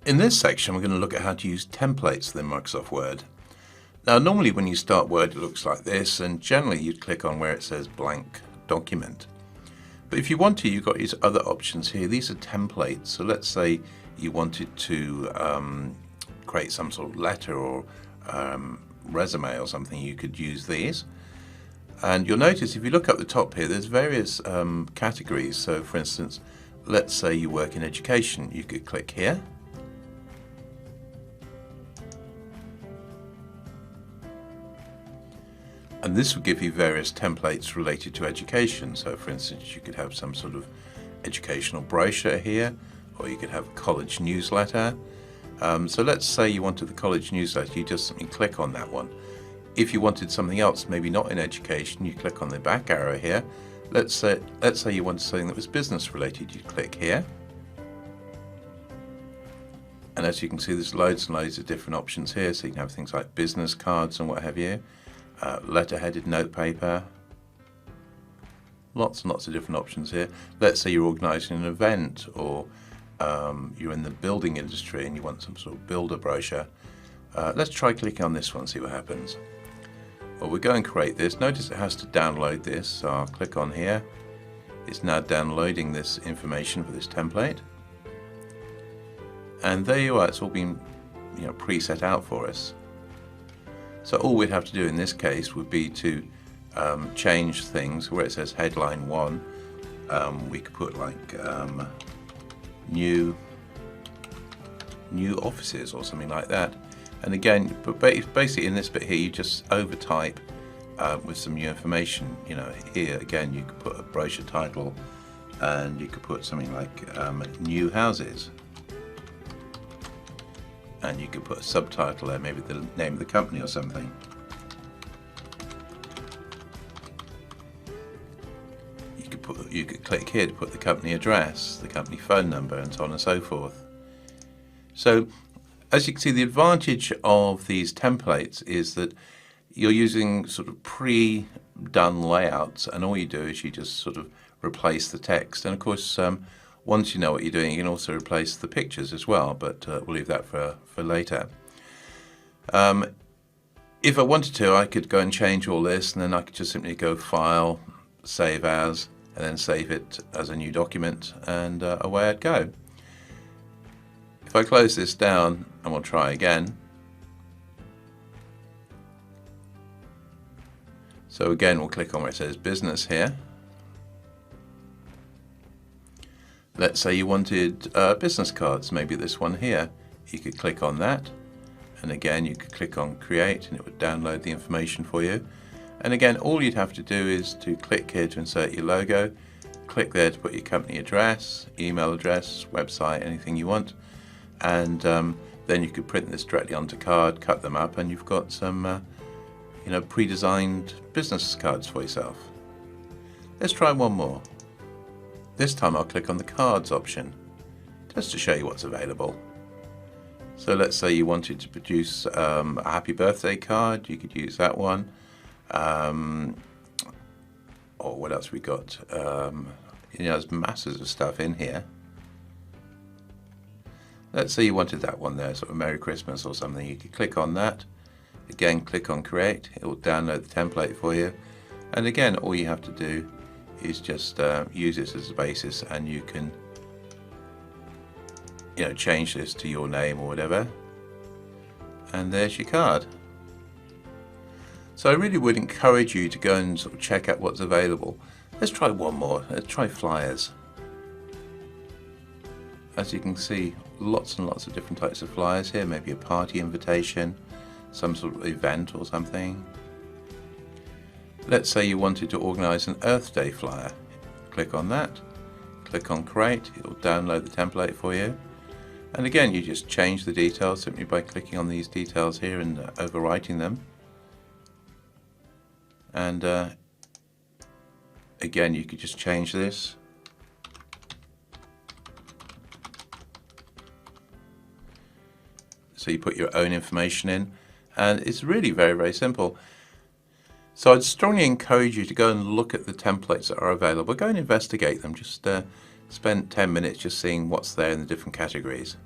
In this section, we're going to look at how to use templates within Microsoft Word. Now, normally when you start Word, it looks like this, and generally you'd click on where it says blank document. But if you want to, you've got these other options here. These are templates. So let's say you wanted to create some sort of letter or resume or something, you could use these. And you'll notice if you look up the top here, there's various categories. So for instance, let's say you work in education, you could click here. And this will give you various templates related to education. So for instance, you could have some sort of educational brochure here, or you could have a college newsletter. So let's say you wanted the college newsletter, you just simply click on that one. If you wanted something else, maybe not in education, you click on the back arrow here. Let's say you wanted something that was business related, you click here. And as you can see, there's loads and loads of different options here. So you can have things like business cards and what have you, letter-headed notepaper, lots and lots of different options here. Let's say you're organising an event, or you're in the building industry and you want some sort of builder brochure. Let's try clicking on this one, see what happens. Well, we'll go and create this. Notice it has to download this, so I'll click on here. It's now downloading this information for this template. And there you are, it's all been preset out for us. So all we'd have to do in this case would be to change things. Where it says headline 1, we could put like new offices or something like that. And again, but basically in this bit here, you just overtype with some new information. Here again, you could put a brochure title, and you could put something like new houses. And you could put a subtitle there, maybe the name of the company or something. You could click here to put the company address, the company phone number, and so on and so forth. So as you can see, the advantage of these templates is that you're using sort of pre-done layouts, and all you do is you just sort of replace the text. And of course, once you know what you're doing, you can also replace the pictures as well, but we'll leave that for later. If I wanted to, I could go and change all this, and then I could just simply go File, Save As, and then save it as a new document, and away I'd go. If I close this down, and we'll try again. So again, we'll click on where it says business here. Let's say you wanted business cards, maybe this one here. You could click on that, and again you could click on create, and it would download the information for you. And again, all you'd have to do is to click here to insert your logo, click there to put your company address, email address, website, anything you want, and then you could print this directly onto card, cut them up, and you've got some pre-designed business cards for yourself. Let's try one more. This time I'll click on the cards option, just to show you what's available. So let's say you wanted to produce a happy birthday card, you could use that one. Or what else we got? There's masses of stuff in here. Let's say you wanted that one there, sort of Merry Christmas or something. You could click on that. Again, click on create. It will download the template for you. And again, all you have to do is just use this as a basis, and you can change this to your name or whatever. And there's your card. So I really would encourage you to go and sort of check out what's available. Let's try one more. Let's try flyers. As you can see, lots and lots of different types of flyers here. Maybe a party invitation, some sort of event or something. Let's say you wanted to organize an Earth Day flyer. Click on that. Click on create. It will download the template for you. And again, you just change the details simply by clicking on these details here and overwriting them. And again, you could just change this. So you put your own information in, and it's really very, very simple. So I'd strongly encourage you to go and look at the templates that are available. Go and investigate them. Just spend 10 minutes just seeing what's there in the different categories.